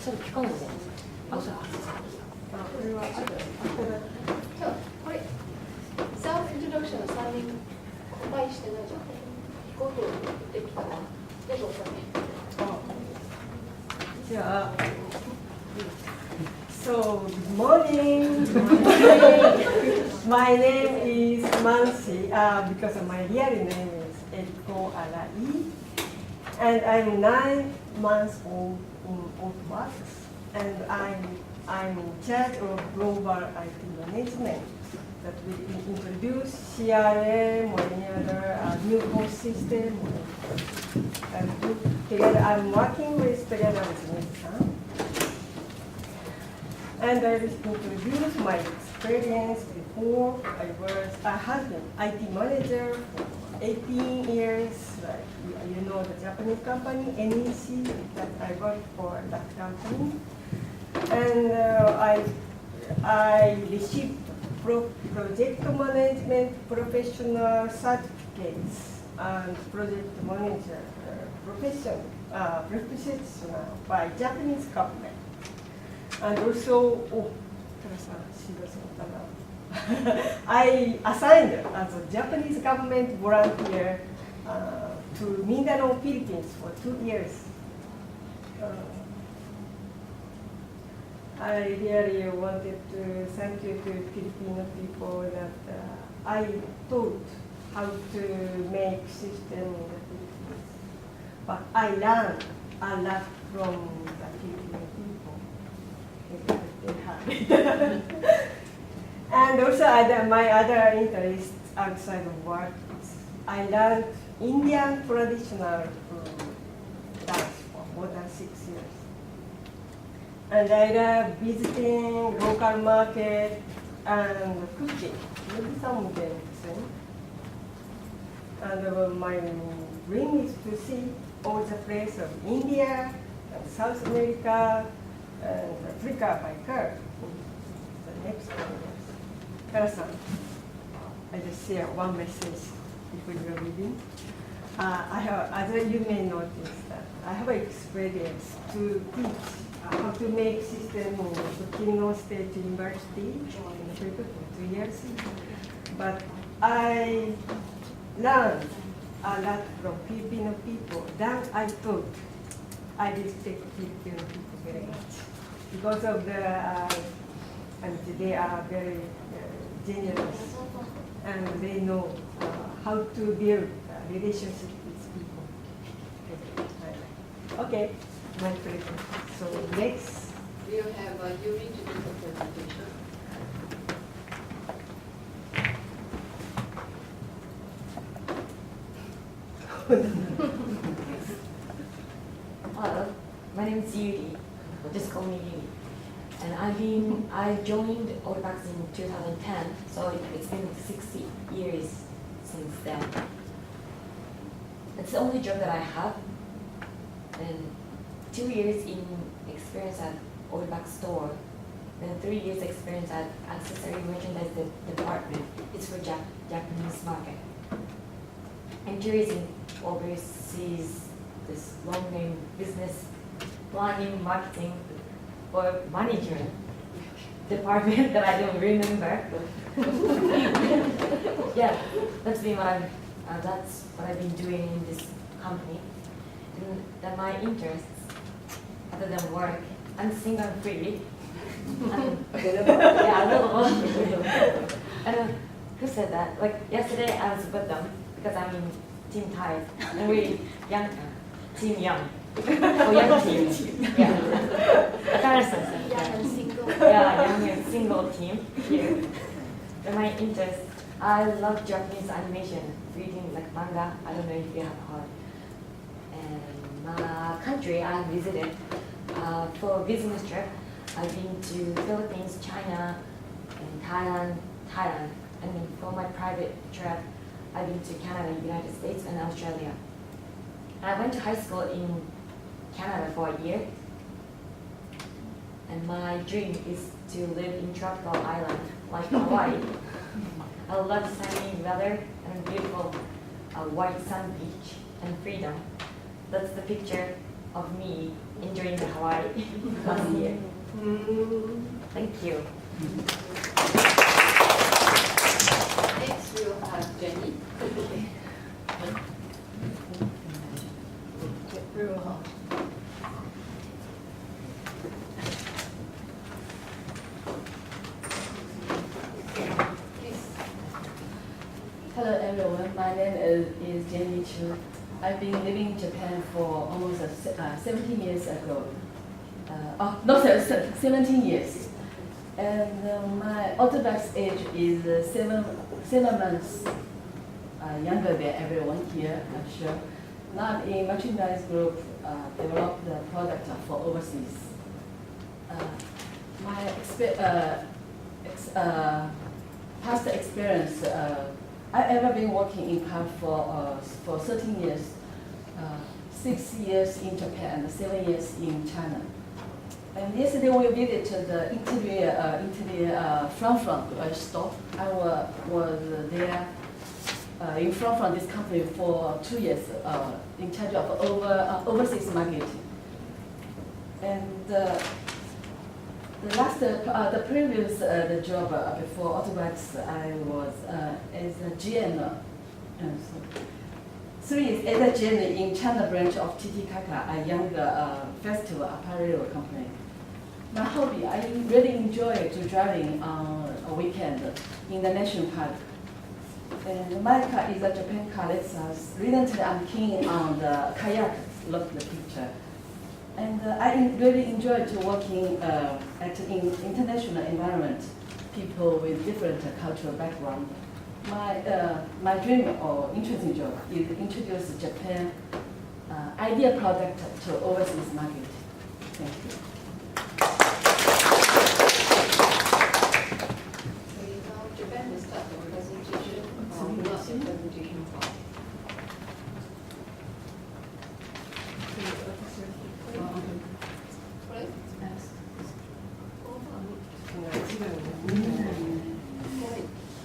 それ聞かないじゃないですか。あ、そう。これはあとそうこれセルフイントロダクションの3人公開してないじゃん。聞こうとできたらどうぞお先。じゃあ So, good morning. My name is Mansi, because my real name is Eriko Arai. And I'm 9 months old in Autobots. And I'm in charge of global IT management that will introduce CRM or any other new core system. And together, I'm working together with Misa. And I will introduce my experience before. I have been IT manager for 18 years. Like, you know the Japanese company, NEC, that I worked for that company. And I received project management professional certificates and project manager professional by Japanese government. And also, I assigned as a Japanese government volunteer to Mindanao, Philippines for 2 years. I really wanted to thank you to Filipino people that I taught how to make system in the Philippines. But I learned a lot from the Filipino people. And also my other interests outside of work is I learned Indian traditional dance for more than 6 years. And I love visiting local market and cooking. Maybe some of them same. And my dream is to see all the places of India and South America and Africa by car. The next 10 years. Kara-san, I just share one message before you are leaving. As you may notice that I have experience to teach how to make system in Tokyo State University for 2 years. But I learned a lot from Filipino people. Then I thought I respect Filipino people very much because of and they are very generous and they know how to build a relationship with people. Okay, my pleasure. So next. Do you have Yuri to do the presentation? Hello, my name is Yuri. Just call me Yuri. And I joined Autobots in 2010, so it's been 60 years since then. It's the only job that I have, and 2 years in experience at Autobots store, and 3 years experience at accessory merchandise department. It's for Japanese market. And 2 years in overseas, this long name business planning, marketing, or management department that I don't remember. Yeah, that's what I've been doing in this company. And then my interests, other than work, I'm single and free. Yeah, a little. And who said that? Like yesterday, I was with them because I'm in Team Thai, and we young, Team Young. Oh, young team. Yeah. Young and single. Yeah, young and single team here. And my interest, I love Japanese animation, reading like manga. I don't know if you have heard. And my country I visited for business trip. I've been to Philippines, China, and Thailand. And then for my private trip, I've been to Canada, United States, and Australia. And I went to high school in Canada for a year. And my dream is to live in tropical island like Hawaii. I love sunny weather and beautiful white sand beach and freedom. That's the picture of me enjoying the Hawaii last year. Thank you. Next we will have Jenny. Please. Hello everyone, my name is Jenny Chu. I've been living in Japan for almost 17 years ago. Not 17 years. And my Orthodox age is 7 months younger than everyone here, I'm sure. Now in merchandise group, developed the product for overseas. My past experience, I've ever been working in CAP for 13 years, 6 years in Japan and 7 years in China. And yesterday we visited the interior front store. I was there in front this company for 2 years, in charge of overseas marketing. And the previous job before Autobats, I was as a GM. 3 years as a GM in China branch of Titicaca, a young festival apparel company. My hobby, I really enjoy to driving on a weekend in the national park. And my car is a Japan car. Recently I'm keen on the kayak, look at the picture. And I really enjoy to working in international environment, people with different cultural background. My dream or interesting job is to introduce Japan idea product to overseas market. Thank you. Japan will start the presentation from not the presentation part. Right?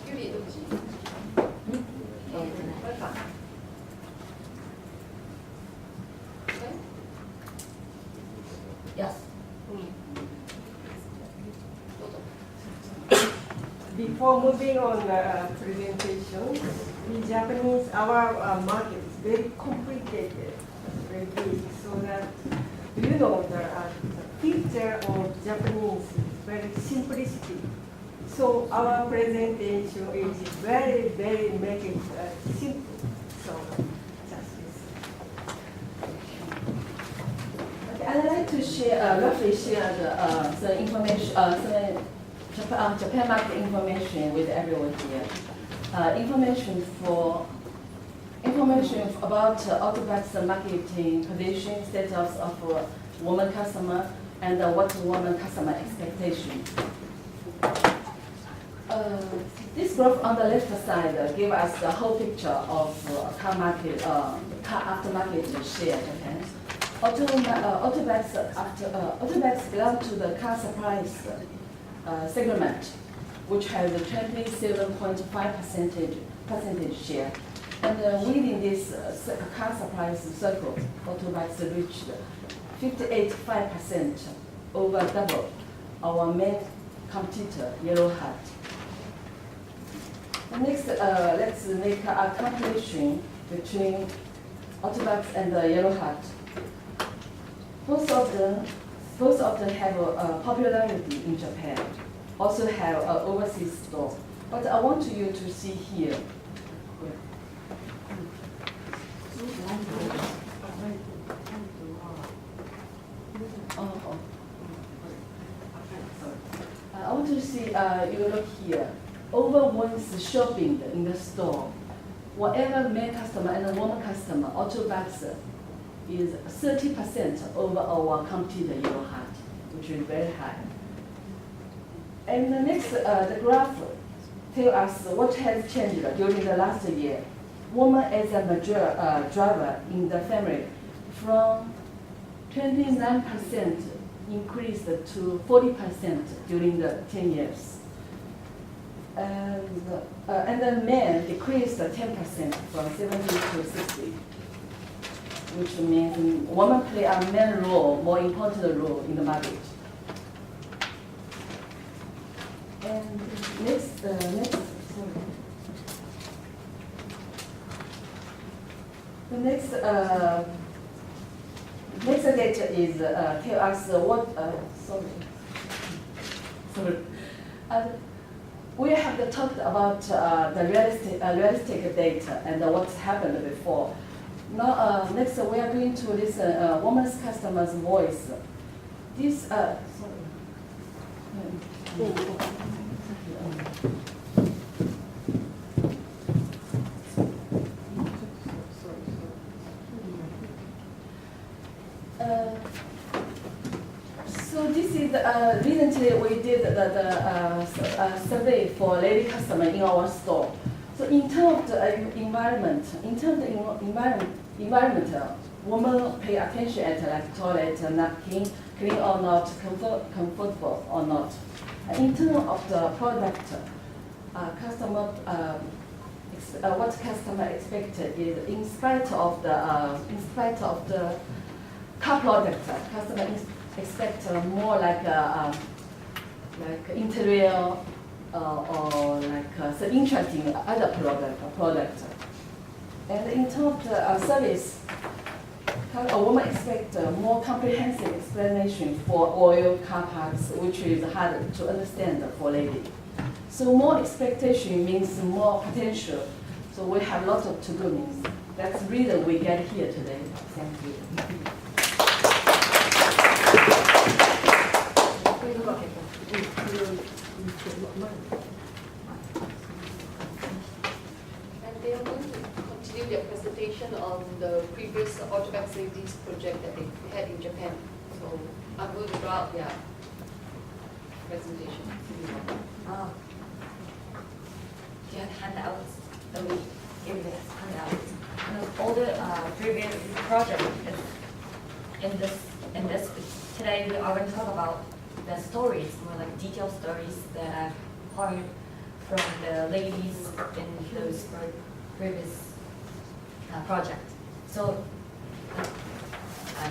Yuri, welcome. Okay? Yes. Before moving on the presentation, in Japanese, our market is very complicated, very big, so that the feature of Japanese is very simplicity. So our presentation is very, very make it simple. So just this. Okay, I'd like to share, roughly share the information, Japan market information with everyone here. Information about Autobats marketing position, status of woman customer, and what woman customer expectation. This graph on the left side gives us the whole picture of car market, car aftermarket share Japan. Autobats belong to the car supplies segment, which has a 27.5% share. And within this car supplies circle, Autobats reached 58.5%, over double our main competitor, Yellow Hat. Next, let's make a comparison between Autobats and Yellow Hat. Both of them have a popularity in Japan, also have an overseas store. But I want you to see here. I want to see, you look here. Over one's shopping in the store, whatever male customer and woman customer, Autobats is 30% over our competitor Yellow Hat, which is very high. And the next, the graph tells us what has changed during the last year. Woman as a major driver in the family, from 29% increased to 40% during the 10 years. And the men decreased 10% from 70 to 60. which means women play a main role, more important role in the marriage. And next, sorry. The next data is tell us what. Sorry. We have talked about the realistic data and what's happened before. Now, next we are going to listen women's customers' voice. This, sorry. So this is recently we did the survey for lady customer in our store. So in terms of the environment, women pay attention at like toilet, napkin, clean or not, comfortable or not. In terms of the product, what customer expected is in spite of the car product, customer expect more like interior or like so interesting other product. And in terms of the service, a woman expects more comprehensive explanation for oil, car parts, which is harder to understand for lady. So more expectation means more potential. So we have lots of to-do means. That's the reason we get here today. Thank you. And they are going to continue their presentation on the previous automatic safety project that they had in Japan. So I'm going to draw out their presentation. Oh. Do you have handouts? So we give this handouts. And all the previous project is in this today we are going to talk about the stories, more like detailed stories that I've heard from the ladies in those previous project. So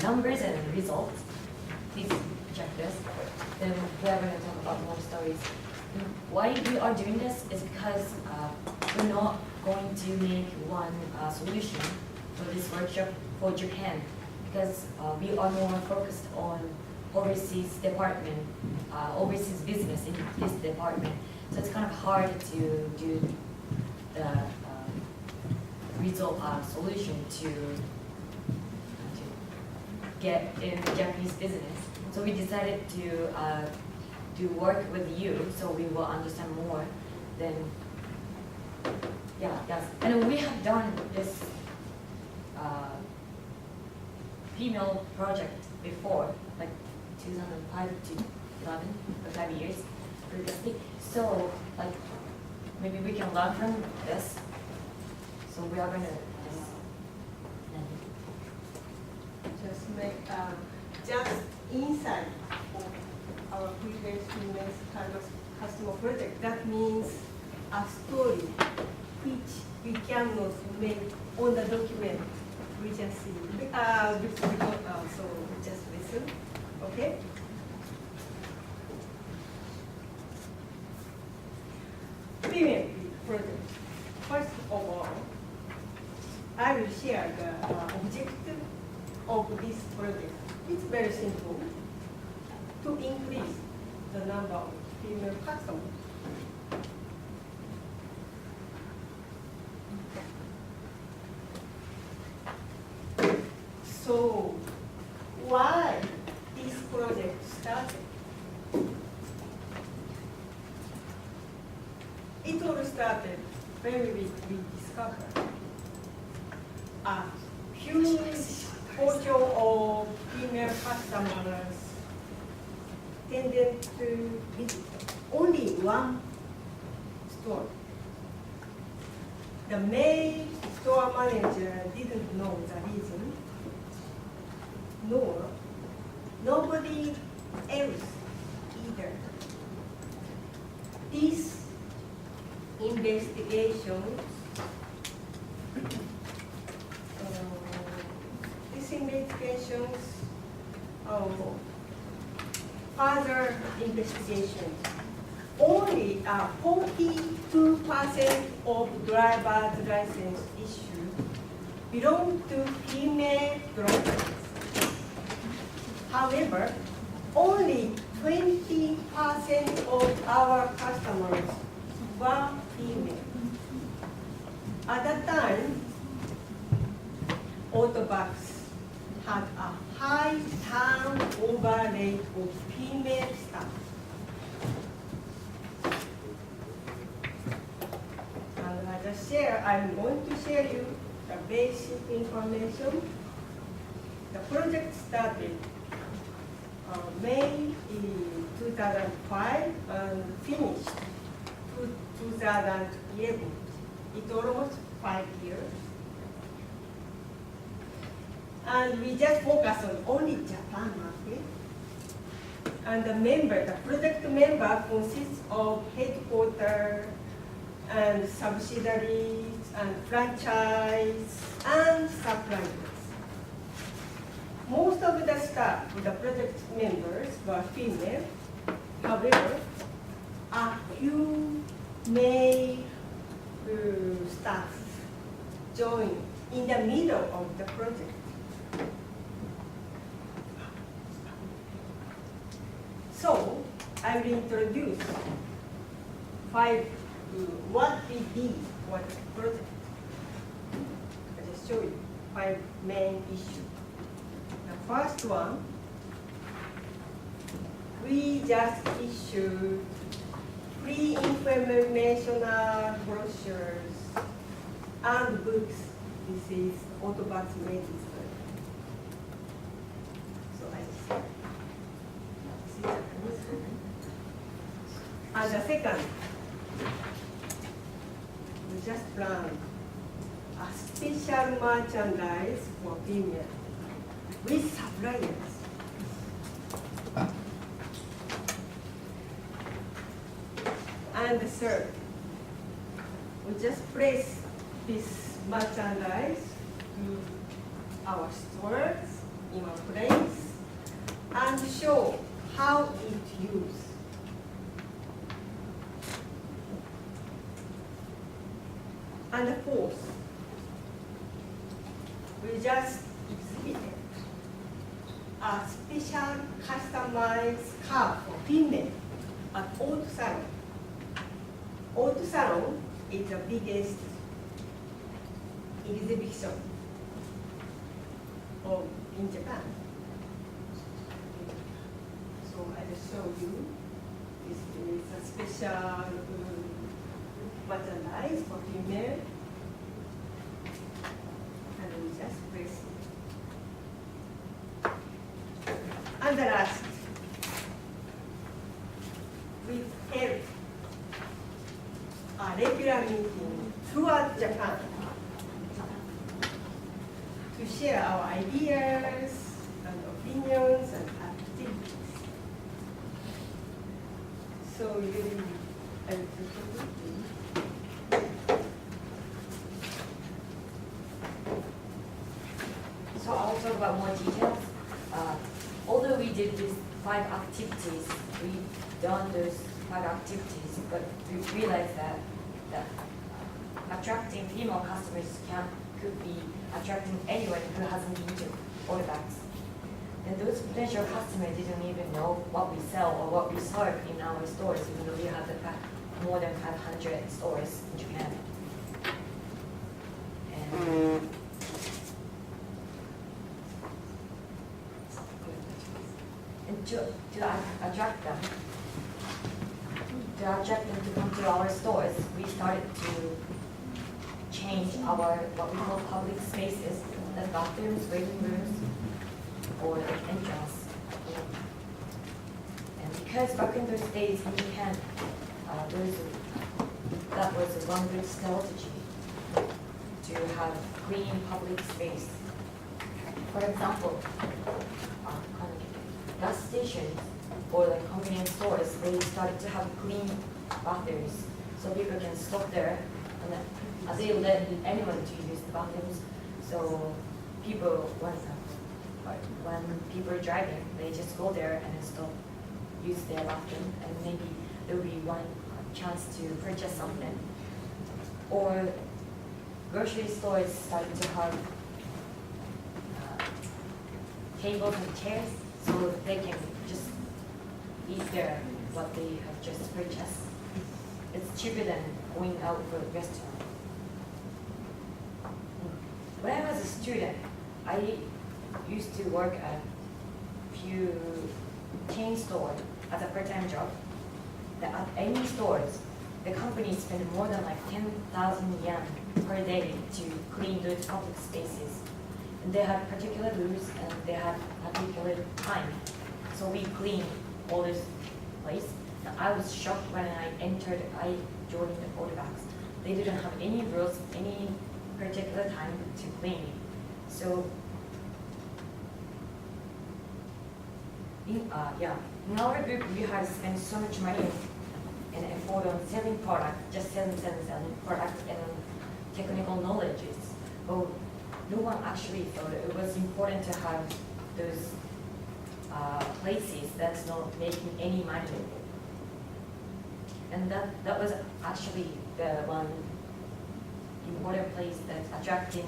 numbers and results, please check this. Then we are going to talk about more stories. Why we are doing this is because we're not going to make one solution for this workshop for Japan, because we are more focused on overseas department, overseas business in this department. So it's kind of hard to do the result solution to get in the Japanese business. So we decided to work with you, so we will understand more. Then, yes, and we have done this female project before, like 2005 to 11, or 5 years previously. So, like, maybe we can learn from this. So we are going to just make just inside of our previous women's kind of customer project. That means a story which we cannot make on the document. We just see. So just listen, okay? Women project. First of all, I will share the objective of this project. It's very simple. To increase the number of female customers. So, why this project started? It all started when we discovered a huge portion of female customers tended to visit only one store. The male store manager didn't know the reason, nor nobody else either. This investigation further investigation. Only 42% of driver's license issued belong to female drivers. However, only 20% of our customers were female. At that time, Autobox had a high turnover rate of female staff. And I'm going to share you the basic information. The project started May 2005 and finished 2011. It's almost 5 years. And we just focus on only Japan market. And the project member consists of headquarters and subsidiaries and franchise and suppliers. Most of the staff, the project members, were female. However, a few male staff joined in the middle of the project. So I will introduce what we did for the project. I just show you 5 main issues. The first one, we just issued free informational brochures and books. This is Autobox Medicine. So I see. And the second, we just planned a special merchandise for female with suppliers. And the third, we just place this merchandise to our stores, in our place, and show how it used. And the fourth, we just exhibited a special customized car for female at Auto Salon. Auto Salon is the biggest exhibition in Japan. So I just show you. This is a special merchandise for female. And we just press it. And the last, we held a regular meeting throughout Japan to share our ideas and opinions and activities. So really, So I'll talk about more details. Although we did these 5 activities, we've done those 5 activities, but we realized that attracting female customers could be attracting anyone who hasn't been to Autobox. And those potential customers didn't even know what we sell or what we serve in our stores, even though we have more than 500 stores in Japan. And to attract them to come to our stores, we started to change our what we call public spaces, the bathrooms, waiting rooms, or the entrance. And because back in those days in Japan, that was one good strategy to have clean public space. For example, gas stations or like convenience stores, they started to have clean bathrooms so people can stop there and they let anyone to use the bathrooms. So people, when people are driving, they just go there and stop, use their bathroom, and maybe there will be one chance to purchase something. Or grocery stores started to have tables and chairs so they can just eat there what they have just purchased. It's cheaper than going out for a restaurant. When I was a student, I used to work at a few chain stores as a part-time job. At any stores, the company spent more than like 10,000 yen per day to clean those public spaces. And they had particular rules and they had particular time. So we cleaned all this place. And I was shocked when I joined the Autobox. They didn't have any rules, any particular time to clean. So in our group, we had spent so much money and effort on selling product, just selling product and technical knowledges. But no one actually thought it was important to have those places that's not making any money. And that was actually the one important place that's attracting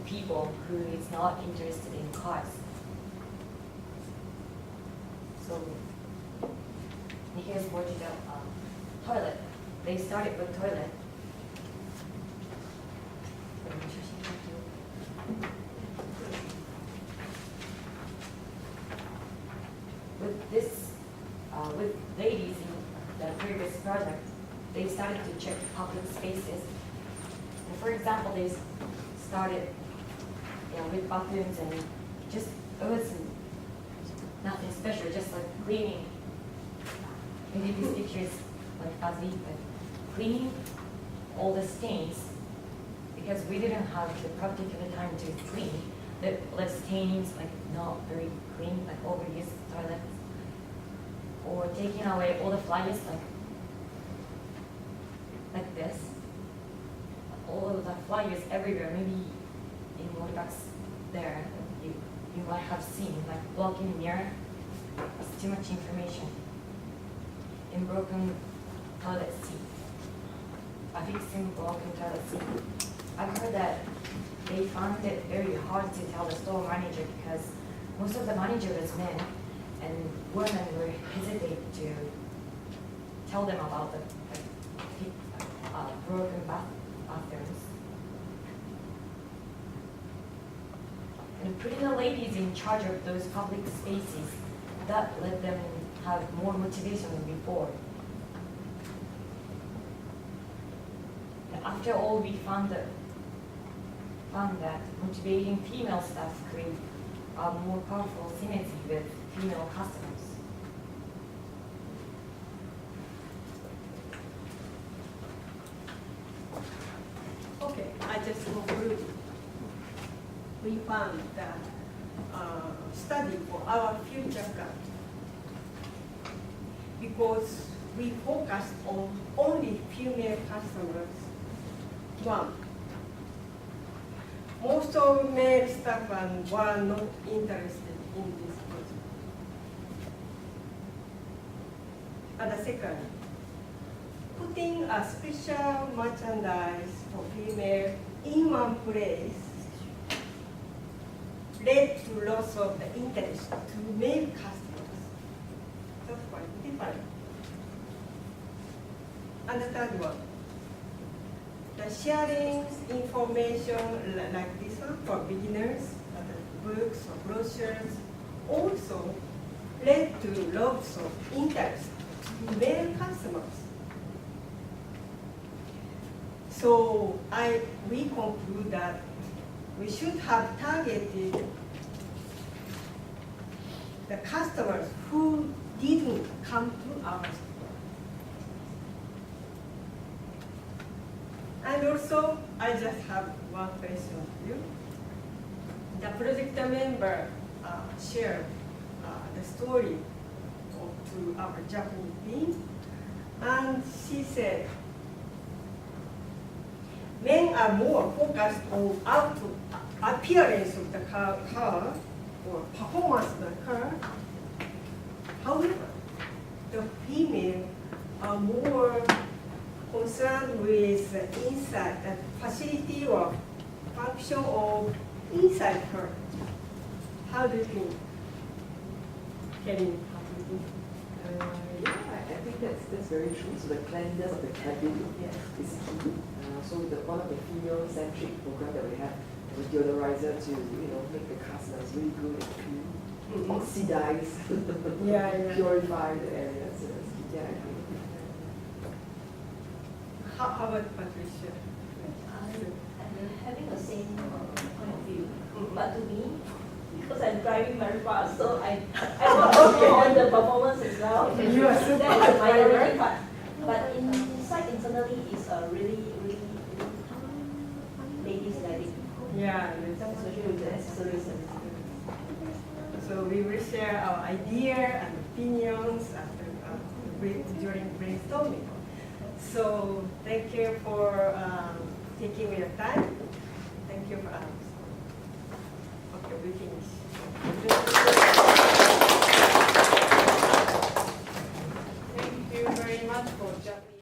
people who is not interested in cars. So here's more detail. Toilet. They started with toilet. With this, with ladies in the previous project, they started to check public spaces. And for example, they started with bathrooms and just, it was nothing special, just like cleaning. Maybe this picture is like fuzzy, but cleaning all the stains, because we didn't have the particular time to clean. The stains like not very clean, like overused toilets, or taking away all the flyers like this. All of the flyers everywhere, maybe in one box there, you might have seen, like blocking mirror. It's too much information. In broken toilet seat. Fixing broken toilet seat. I've heard that they found it very hard to tell the store manager because most of the manager was men and women were hesitant to tell them about the broken bathrooms. And putting the ladies in charge of those public spaces, that let them have more motivation than before. And after all, we found that motivating female staff create a more powerful synergy with female customers. Okay, I just conclude. We found that study for our future plan because we focused on only female customers. One, most of male staff were not interested in this project. And the second, putting a special merchandise for female in one place led to loss of the interest to male customers. That's quite different. And the third one, the sharing information like this one for beginners, books or brochures, also led to loss of interest to male customers. So we conclude that we should have targeted the customers who didn't come to our store. And also, I just have one question for you. The project member shared the story to our Japanese team, and she said, men are more focused on appearance of the car or performance of the car. However, the female are more concerned with the inside, the facility or function of inside car. How do you think? Kelly, how do you think? Yeah, I think that's very true. So the cleanliness of the cabin is key. So one of the female-centric program that we have was deodorizer to make the car smells really good and clean. Oxidize, purify the areas. So that's key. Yeah, I agree. How about Patricia? I'm having the same point of view, but to me, because I'm driving very fast, so I want to know on the performance as well. You are super That is my driver. priority part. But inside internally is a really ladies lighting, Yeah, especially with the accessories and everything. so we will share our idea and opinions after, during brainstorming. So thank you for taking your time.